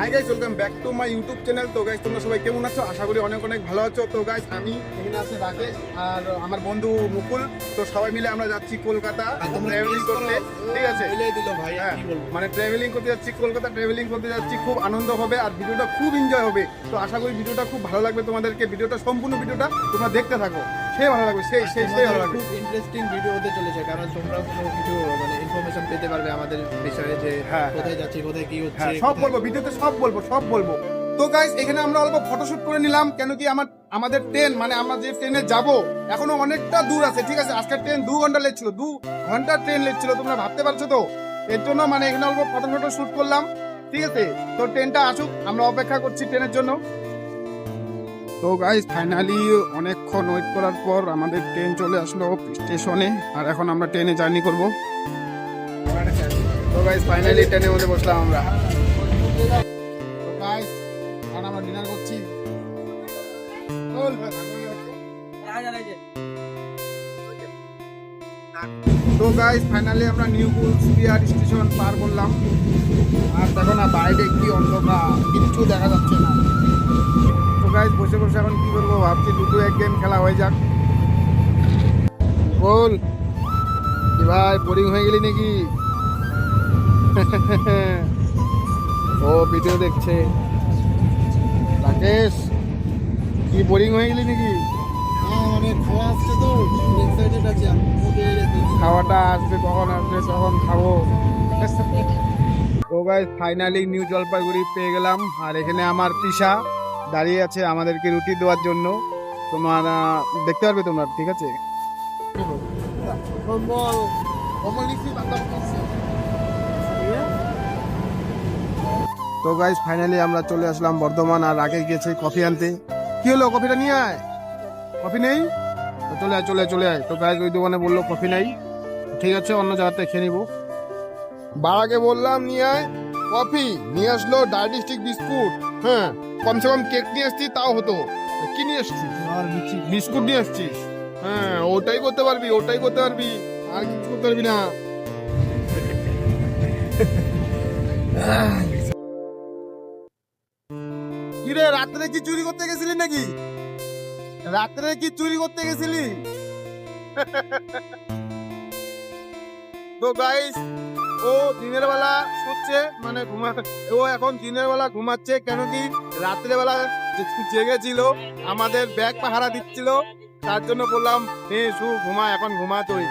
Hi guys, welcome back to my YouTube channel. তো guys, তোমরা সবাই কেমন আছো? আশা করি অনেক অনেক ভালো আছো। তো গাইস, আমি এখানে আছি রাকেশ আর আমার বন্ধু মুকুল। তো সবাই মিলে আমরা যাচ্ছি কলকাতা ট্রাভেলিং করতে। ঠিক আছে, হ্যাঁ, মানে ট্রাভেলিং করতে যাচ্ছি কলকাতা, ট্রাভেলিং করতে যাচ্ছি। খুব আনন্দ হবে আর ভিডিওটা খুব এনজয় হবে। তো আশা করি ভিডিওটা খুব ভালো লাগবে তোমাদেরকে। ভিডিওটা সম্পূর্ণ ভিডিওটা তোমরা দেখতে থাকো, সেই ভালো লাগবে, সেই ভালো লাগবে। খুব ইন্টারেস্টিং ভিডিও হতে চলেছে, কারণ তোমরা কোনো কিছু মানে ইনফরমেশন পেতে পারবে আমাদের বিষয়ে, যে হ্যাঁ, কোথায় যাচ্ছি, কোথায় কি হচ্ছে, হ্যাঁ, সব বলবো ভিডিওতে, সব বলবো। তো গাইস, এখানে আমরা অল্প ফটোশুট করে নিলাম, কেন কি আমাদের ট্রেন, মানে আমরা যে ট্রেনে যাব এখনো অনেকটা দূর আছে। ঠিক আছে, আজকের ট্রেন 2 ঘন্টা লেট ছিল, 2 ঘন্টা ট্রেন লেট ছিল, তোমরা ভাবতে পারছো তো। এর জন্য মানে এখানে অল্প ফটো শুট করলাম। ঠিক আছে, তো ট্রেনটা আসুক, আমরা অপেক্ষা করছি ট্রেনের জন্য। তো গাইস, ফাইনালি অনেকক্ষণ ওয়েট করার পর আমাদের ট্রেন চলে আসলো স্টেশনে, আর এখন আমরা ট্রেনে জার্নি করব। তো গাইস, ফাইনালি ট্রেনের মধ্যে বসলাম আমরা। তো গাইস, এখন আমরা ডিনার করছি। তো গাইস, ফাইনালি আমরা নিউ কুচবিহার স্টেশন পার করলাম। আর দেখো না, বাইরে কি অন্ধকার, কিচ্ছু দেখা যাচ্ছে না। তো গাইস, বসে বসে এখন কি করবো ভাবছি, দুটো এক গেম খেলা হয়ে যাক। বল কি ভাই, বোরিং হয়ে গেলি নাকি? ও ভিডিও দেখছে। রাকেশ, কি বোরিং হয়ে গেলি নাকি? অনেক খাওয়া আসছে, তো এক্সাইটেড আছি। খাওয়াটা আসবে, কখন আসবে তখন খাবো। তো গাইস, ফাইনালি নিউ জলপাইগুড়ি পেয়ে গেলাম, আর এখানে আমার তৃষা দাঁড়িয়ে আছে আমাদেরকে রুটি দেওয়ার জন্য। তোমার দেখতে পারবে তোমরা, ঠিক আছে। তো গাইস, ফাইনালি আমরা চলে আসলাম বর্ধমান, আর আগে গিয়েছে কফি আনতে। কি হলো, কফিটা নিয়ে আয়। কফি নেই তো চলে আয়। তো গাইস, ওই দোকানে বললো কফি নাই। ঠিক আছে, অন্য জায়গাতে খেয়ে নিবো। বাড়াকে বললাম নিয়ে আয় কফি, নিয়ে আসলো ডায়াবেটিক বিস্কুট। হ্যাঁ, কমসে কম কেক নিয়ে আসছি তাও হতো। কি নিয়ে আসছিস? বিস্কুট নিয়ে আসছিস। হ্যাঁ, ওটাই করতে পারবি, আর কিছু করতে পারবি না। কিরে, রাত্রে কি চুরি করতে গেছিলি নাকি? তো গাইস, ও দিনের বেলা শুচ্ছে, মানে ও এখন দিনের বেলা ঘুমাচ্ছে, কেন কি রাত্রে বেলা জেগেছিল, আমাদের ব্যাগ পাহারা দিচ্ছিল। তার জন্য বললাম ঘুমা, এখন ঘুমা তুই।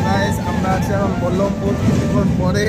গাইস, আমরা আছি এখন বল্লভপুর, কিছুক্ষণ পরে